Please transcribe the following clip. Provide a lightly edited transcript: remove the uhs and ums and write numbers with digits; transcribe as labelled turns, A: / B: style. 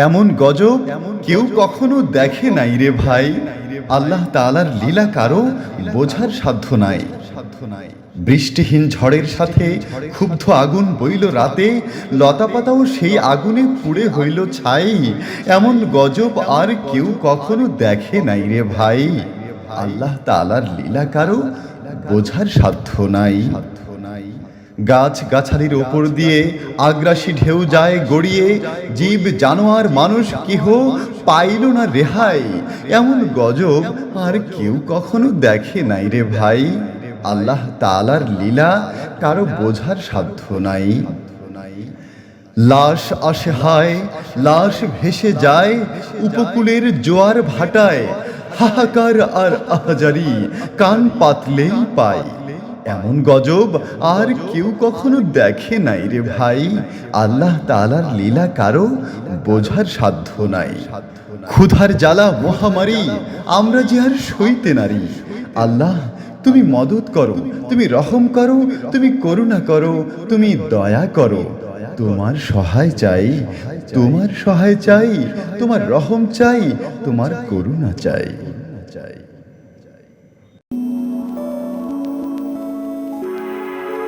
A: এমন গজব কেউ কখনো দেখে নাই রে ভাই। আল্লাহ তাআলার লীলা কারো বোঝার সাধ্য নাই। বৃষ্টিহীন ঝড়ের সাথে ক্ষুব্ধ আগুন বইল রাতে, লতাপাতাও সেই আগুনে পুড়ে হইল ছাই। এমন গজব আর কেউ কখনো দেখে নাই রে ভাই। আল্লাহ তাআলার লীলা কারো বোঝার সাধ্য নাই। গাছ গাছালির ওপর দিয়ে আগ্রাসী ঢেউ যায় গড়িয়ে, জীব জানোয়ার মানুষ কেহ পাইল না রেহাই। এমন গজব আর কেউ কখনো দেখে নাই রে ভাই। আল্লাহ তাআলার লীলা কারো বোঝার সাধ্য নাই। লাশ আসে হায়, লাশ ভেসে যায় উপকূলের জোয়ার ভাটায়। হাহাকার আর আহাজারি কান পাতলেই পায়। এমন গজব আর কেউ কখনো দেখে নাই রে ভাই। আল্লাহ তাআলার লীলা কারো বোঝার সাধ্য নাই। ক্ষুধার জ্বালা মহামারী আমরা যে আর সইতে নারি। আল্লাহ তুমি মদত করো, তুমি রহম করো, তুমি করুণা করো, তুমি দয়া করো। তোমার সহায় চাই, তোমার সহায় চাই, তোমার রহম চাই, তোমার করুণা চাই।